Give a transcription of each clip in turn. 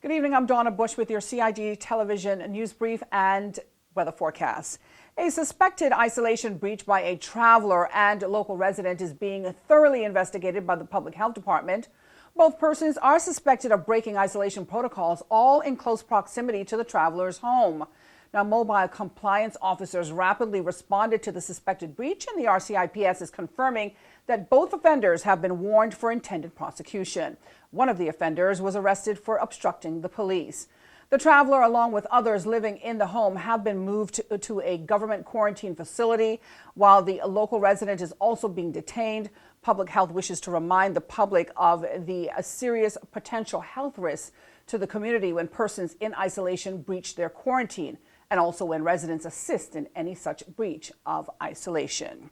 Good evening, I'm Donna Bush with your CID television news brief and weather forecast. A suspected isolation breach by a traveler and local resident is being thoroughly investigated by the Public Health Department. Both persons are suspected of breaking isolation protocols, all in close proximity to the traveler's home. Now, mobile compliance officers rapidly responded to the suspected breach, and the RCIPS is confirming that both offenders have been warned for intended prosecution. One of the offenders was arrested for obstructing the police. The traveler, along with others living in the home, have been moved to a government quarantine facility, while the local resident is also being detained. Public Health wishes to remind the public of the serious potential health risks to the community when persons in isolation breach their quarantine, and also when residents assist in any such breach of isolation.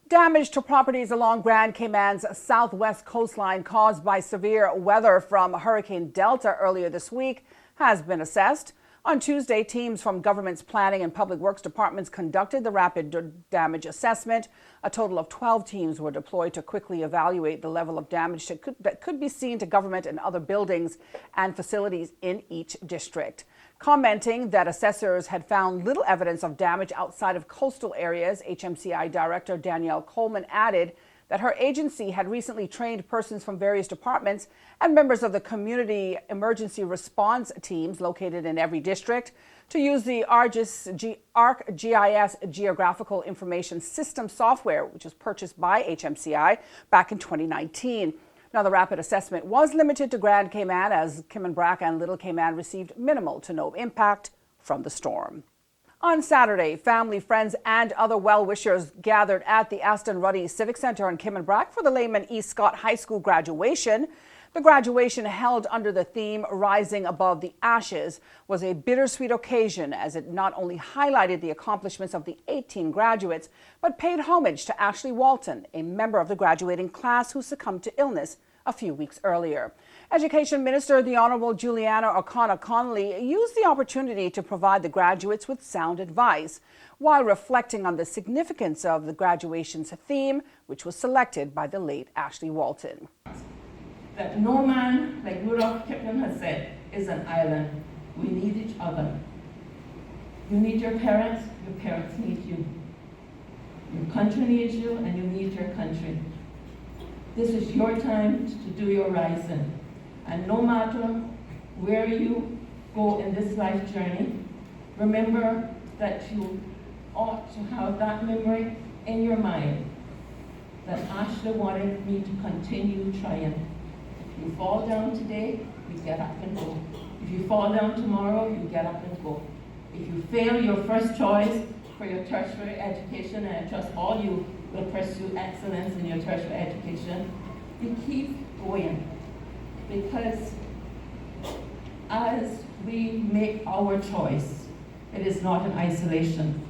Damage to properties along Grand Cayman's southwest coastline caused by severe weather from Hurricane Delta earlier this week has been assessed. On Tuesday, teams from government's planning and public works departments conducted the rapid damage assessment. A total of 12 teams were deployed to quickly evaluate the level of damage that could be seen to government and other buildings and facilities in each district. Commenting that assessors had found little evidence of damage outside of coastal areas, HMCI Director Danielle Coleman added that her agency had recently trained persons from various departments and members of the community emergency response teams located in every district to use the ArcGIS Geographical Information System software, which was purchased by HMCI back in 2019. Now, the rapid assessment was limited to Grand Cayman, as Cayman Brac and Little Cayman received minimal to no impact from the storm. On Saturday, family, friends, and other well-wishers gathered at the Aston Ruddy Civic Center in Cayman Brac for the Layman East Scott High School graduation. The graduation, held under the theme Rising Above the Ashes, was a bittersweet occasion as it not only highlighted the accomplishments of the 18 graduates, but paid homage to Ashley Walton, a member of the graduating class who succumbed to illness a few weeks earlier. Education Minister, the Honorable Juliana O'Connor Connolly, used the opportunity to provide the graduates with sound advice while reflecting on the significance of the graduation's theme, which was selected by the late Ashley Walton. That no man, like Rudolph Kipling has said, is an island. We need each other. You need your parents need you. Your country needs you, and you need your country. This is your time to do your rising. And no matter where you go in this life journey, remember that you ought to have that memory in your mind that Ashley wanted me to continue trying. If you fall down today, you get up and go. If you fall down tomorrow, you get up and go. If you fail your first choice for your tertiary education, and I trust all you will pursue excellence in your tertiary education, you keep going. Because as we make our choice, it is not an isolation.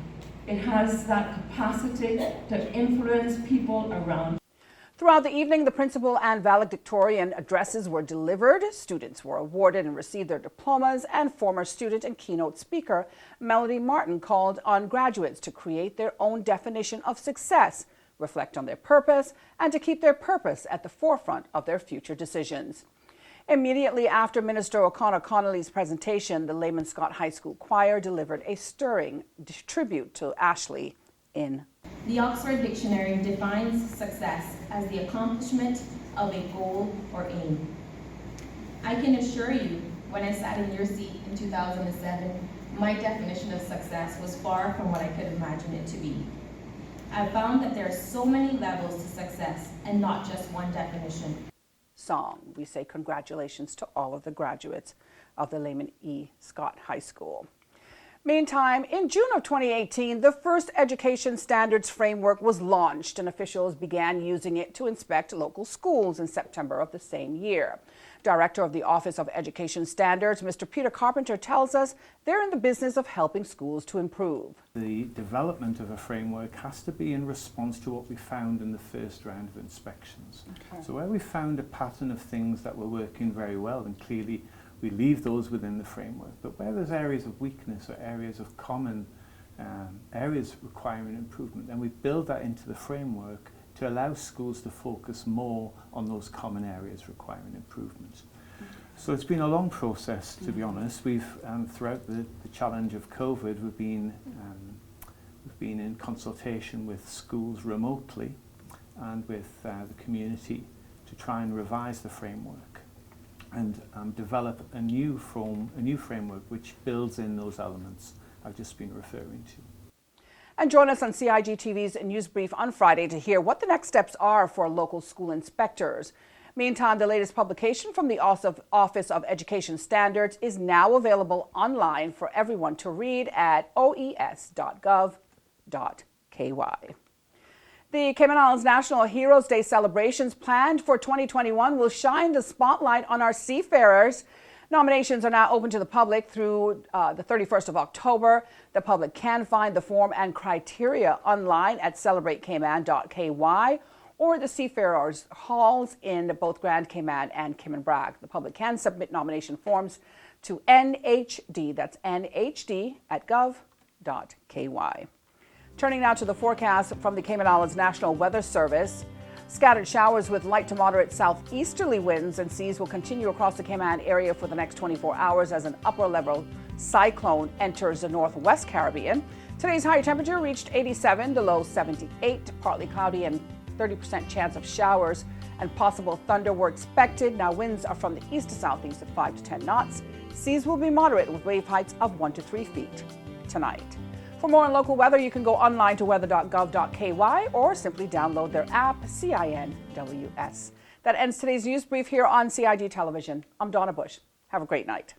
It has that capacity to influence people around. Throughout the evening, the principal and valedictorian addresses were delivered. Students were awarded and received their diplomas, and former student and keynote speaker Melody Martin called on graduates to create their own definition of success, reflect on their purpose, and to keep their purpose at the forefront of their future decisions. Immediately after Minister O'Connor Connolly's presentation, the Layman Scott High School Choir delivered a stirring tribute to Ashley in. The Oxford Dictionary defines success as the accomplishment of a goal or aim. I can assure you, when I sat in your seat in 2007, my definition of success was far from what I could imagine it to be. I found that there are so many levels to success and not just one definition. Song, we say congratulations to all of the graduates of the Layman E. Scott High School. Meantime, in June of 2018, the first education standards framework was launched, and officials began using it to inspect local schools in September of the same year. Director of the Office of Education Standards, Mr. Peter Carpenter, tells us they're in the business of helping schools to improve. The development of a framework has to be in response to what we found in the first round of inspections. Okay. So where we found a pattern of things that were working very well, and clearly we leave those within the framework. But where there's areas of weakness or areas of common areas requiring improvement, then we build that into the framework to allow schools to focus more on those common areas requiring improvement. So it's been a long process, to be honest. We've, throughout the challenge of COVID, we've been in consultation with schools remotely and with the community to try and revise the framework and develop a new framework which builds in those elements I've just been referring to. And join us on CIG TV's News Brief on Friday to hear what the next steps are for local school inspectors. Meantime, the latest publication from the Office of Education Standards is now available online for everyone to read at oes.gov.ky. The Cayman Islands National Heroes Day celebrations planned for 2021 will shine the spotlight on our seafarers. Nominations are now open to the public through the 31st of October. The public can find the form and criteria online at celebratecayman.ky or the Seafarers Halls in both Grand Cayman and Cayman Brac. The public can submit nomination forms to NHD, that's NHD at gov.ky. Turning now to the forecast from the Cayman Islands National Weather Service. Scattered showers with light to moderate southeasterly winds and seas will continue across the Cayman area for the next 24 hours as an upper-level cyclone enters the northwest Caribbean. Today's high temperature reached 87, the low 78, partly cloudy and 30% chance of showers and possible thunder were expected. Now winds are from the east to southeast at 5 to 10 knots. Seas will be moderate with wave heights of 1 to 3 feet tonight. For more on local weather, you can go online to weather.gov.ky or simply download their app, CINWS. That ends today's news brief here on CIG Television. I'm Donna Bush. Have a great night.